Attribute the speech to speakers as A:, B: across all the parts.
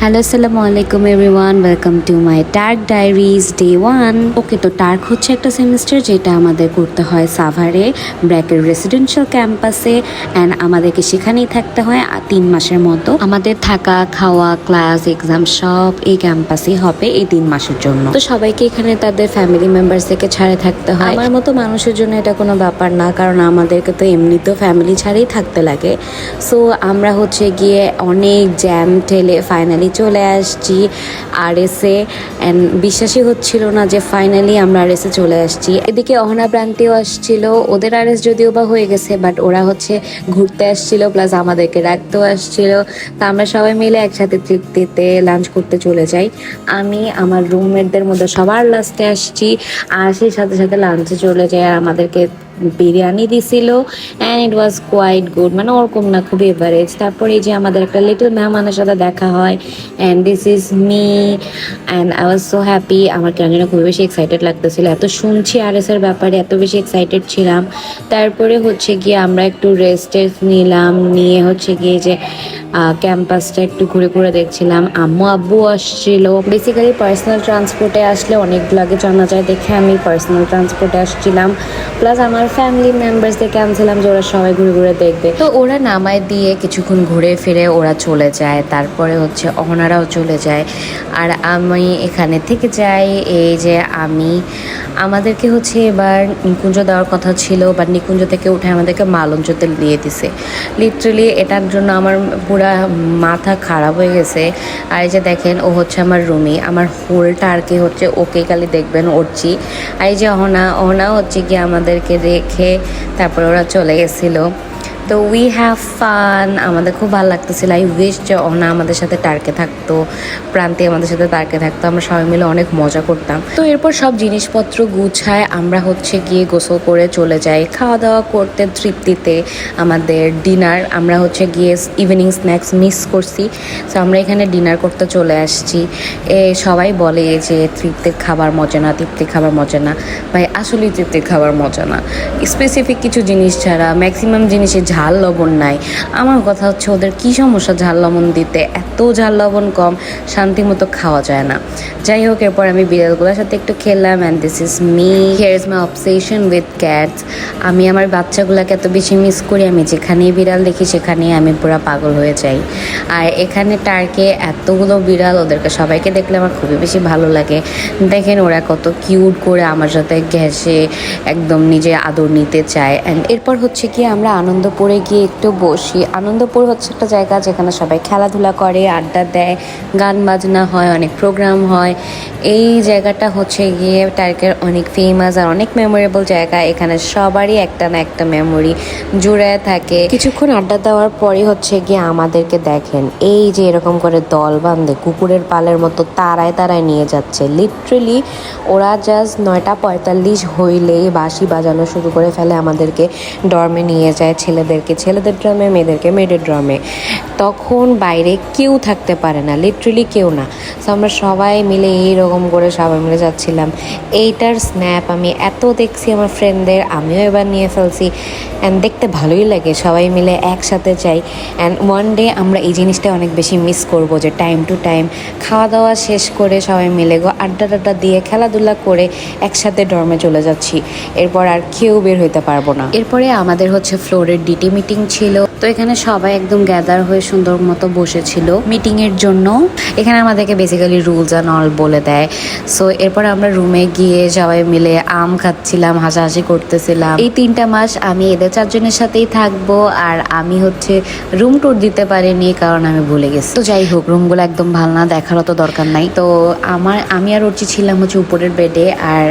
A: Hello আসসালামু আলাইকুম everyone, welcome to my টার্ক diaries day 1। ওকে, তো টার্ক হচ্ছে একটা সেমিস্টার যেটা আমাদের করতে হয় সাভারে ব্র্যাকের রেসিডেন্সিয়াল ক্যাম্পাসে, অ্যান্ড আমাদেরকে সেখানেই থাকতে হয় 3 মাসের মতো। আমাদের থাকা, খাওয়া, ক্লাস, এক্সাম সব এই ক্যাম্পাসেই হবে এই 3 মাসের জন্য। তো সবাইকে এখানে তাদের ফ্যামিলি মেম্বার্স থেকে ছাড়ে থাকতে হয়। আমার মতো মানুষের জন্য এটা কোনো ব্যাপার না, কারণ আমাদেরকে তো এমনিতেও ফ্যামিলি ছাড়াই থাকতে লাগে। সো আমরা হচ্ছে গিয়ে অনেক জ্যাম ঠেলে ফাইনালি চলে আসছি আরএসে, অ্যান্ড বিশ্বাসই হচ্ছিল না যে ফাইনালি আমরা আরএসে চলে আসছি। এদিকে অহনা প্রান্তিও আসছিল, ওদের আরএস যদিও বা হয়ে গেছে, বাট ওরা হচ্ছে ঘুরতে আসছিল প্লাস আমাদেরকে রাখতেও আসছিল। তা আমরা সবাই মিলে একসাথে তৃপ্তিতে লাঞ্চ করতে চলে যাই। আমি আমার রুমমেটদের মধ্যে সবার লাস্টে আসছি, আর সেই সাথে সাথে লাঞ্চে চলে যাই। আর আমাদেরকে বিরিয়ানি দিছিল and it was quite good, মানে ওরকম না, খুব এভারেজ। তারপরে এই যে আমাদের একটা লিটল মেহমানের সাথে দেখা হয়, and this is me, and I was so happy. আমার কেন যেন খুব বেশি এক্সাইটেড লাগতেছিল, এত শুনছি আরএসের ব্যাপারে, এত বেশি এক্সাইটেড ছিলাম। তারপরে হচ্ছে গিয়ে আমরা একটু রেস্ট নিলাম, নিয়ে হচ্ছে গিয়ে যে ক্যাম্পাসটা একটু ঘুরে ঘুরে দেখছিলাম। আম্মু আব্বু আসছিল। বেসিক্যালি পার্সোনাল ট্রান্সপোর্টে আসলে অনেক লাগে জানা যায়, দেখে আমি পার্সোনাল ট্রান্সপোর্টে আসছিলাম। প্লাস আমার ফ্যামিলি মেম্বার্সদেরকে আনছিলাম যে ওরা সবাই ঘুরে ঘুরে দেখবে। তো ওরা নামায় দিয়ে কিছুক্ষণ ঘুরে ফিরে ওরা চলে যায়। তারপরে হচ্ছে অহনারাও চলে যায়, আর আমি এখানে থেকে যাই। এই যে আমাদেরকে হচ্ছে এবার নিকুঞ্জ দেওয়ার কথা ছিল, বাট নিকুঞ্জ থেকে উঠে আমাদেরকে মালঞ্চতে দিয়ে দিছে। লিটারালি এটার জন্য আমার পুরা মাথা খারাপ হয়ে গেছে। আর এই যে দেখেন, ও হচ্ছে আমার রুমি, আমার হোলটা আর কি হচ্ছে ওকে খালি দেখবেন ওরছি। আর এই যে অহনা হচ্ছে কি আমাদেরকে রেখে তারপরে ওরা চলে গেছিলো। তো উই হ্যাভ ফান, আমাদের খুব ভালো লাগতেছিল। আই উইশ যে অহনা আমাদের সাথে টার্কে থাকতো, প্রান্তি আমাদের সাথে টার্কে থাকতো, আমরা সবাই মিলে অনেক মজা করতাম। তো এরপর সব জিনিসপত্র গুছায় আমরা হচ্ছে গিয়ে গোসল করে চলে যাই খাওয়া দাওয়া করতে তৃপ্তিতে। আমাদের ডিনার, আমরা হচ্ছে গিয়ে ইভিনিং স্ন্যাক্স মিস করছি, সো আমরা এখানে ডিনার করতে চলে আসছি। সবাই বলে যে তৃপ্তির খাবার মজা না, তৃপ্তির খাবার মজা না। ভাই আসলেই তৃপ্তির খাবার মজা না, স্পেসিফিক কিছু জিনিস ছাড়া ম্যাক্সিমাম জিনিসে ঝাল লবণ নাই। আমার কথা হচ্ছে ওদের কী সমস্যা ঝাল লবণ দিতে, এত ঝাল লবণ কম, শান্তি মতো খাওয়া যায় না। যাই হোক, এরপর আমি বিড়ালগুলোর সাথে একটু খেললাম, and this is me, here is my obsession with cats. আমি আমার বাচ্চাগুলোকে এত বেশি মিস করি, আমি যেখানেই বিড়াল দেখি সেখানেই আমি পুরো পাগল হয়ে যাই। আর এখানে টার্কে এতগুলো বিড়াল, ওদেরকে সবাইকে দেখলে আমার খুবই বেশি ভালো লাগে। দেখেন ওরা কত কিউট করে আমার সাথে ঘেঁষে একদম নিজে আদর নিতে চায়। অ্যান্ড এরপর হচ্ছে কি আমরা আনন্দপুরে গিয়ে একটু বসি। আনন্দপুর হচ্ছে একটা জায়গা যেখানে সবাই খেলাধুলা করে, আড্ডা দেয়, গান বাজনা হয়, অনেক প্রোগ্রাম হয়। এই জায়গাটা হচ্ছে গিয়ে টার্কের অনেক ফেমাস আর অনেক মেমোরেবল জায়গা। এখানে সবারই একটা না একটা মেমোরি জুড়ে থাকে। কিছুক্ষণ আড্ডা দেওয়ার পরে হচ্ছে গিয়ে আমাদেরকে দেখেন এই যে এরকম করে দল বাঁধে কুকুরের পালের মতো তারায় তারায় নিয়ে যাচ্ছে। লিটারেলি ওরা জাস্ট 9:45 হইলেই বাঁশি বাজানো শুরু করে ফেলে, আমাদেরকে ডর্মে নিয়ে যায়, ছেলেদেরকে ছেলেদের ড্রামে, মেয়েদেরকে মেয়েদের ড্রামে। তখন বাইরে কেউ থাকতে পারে না, লিটারেলি কেউ না। সো আমরা সবাই মিলে এইরকম করে সবাই মিলে যাচ্ছিলাম। এইটার স্ন্যাপ আমি এত দেখছি আমার ফ্রেন্ডদের, আমিও এবার নিয়ে ফেলছি। অ্যান্ড দেখতে ভালোই লাগে, সবাই মিলে একসাথে যাই। অ্যান্ড ওয়ান ডে আমরা এই জিনিসটা অনেক বেশি মিস করব, যে টাইম টু টাইম খাওয়া দাওয়া শেষ করে সবাই মিলে আড্ডা টাড্ডা দিয়ে খেলাধুলা করে একসাথে ডর্মে চলে যাচ্ছি। এরপর আর কেউ বের হইতে পারবো না। এরপরে আমাদের হচ্ছে ফ্লোরের ডিটি মিটিং ছিল, তো এখানে সবাই একদম গ্যাদার হয়ে সুন্দর মতো বসেছিল মিটিং এর জন্য। এখানে আমাদেরকে বেসিক্যালি রুলস অ্যান্ড অল বলে দেয়। সো এরপর আমরা রুমে গিয়ে সবাই মিলে আম খাচ্ছিলাম, হাসাহাসি করতেছিলাম। এই 3টা মাস আমি এদের 4 জনের সাথেই থাকবো, আর আমি হচ্ছে রুম ট্যুর দিতে পারিনি কারণ আমি ভুলে গেছি। তো যাই হোক, রুমগুলো একদম ভালো না, দেখারও তো দরকার নাই। তো আমি আর অর্চি ছিলাম হচ্ছে উপরের বেডে, আর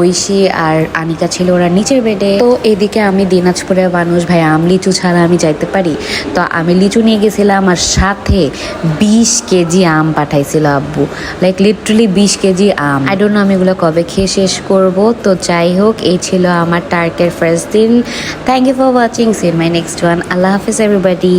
A: ঐশী আর আনিকা ছিল ওরা নিচের বেডে। তো এদিকে আমি দিনাজপুরের মানুষ, ভাই আম লিচু ছাড়া আমি যাইতে পারি? তো আমি লিচু নিয়ে গেছিলাম, আর সাথে 20 কেজি আম পাঠাইছিল আব্বু, লাইক লিটারালি 20 কেজি আম। আই ডোন্ট নো আমি এগুলো কবে খেয়ে শেষ করব। তো যাই হোক, এই ছিল আমার টার্কের ফার্স্ট দিন। Thank you for watching, see in my next one. আল্লাহ হাফিজ এভরিবডি।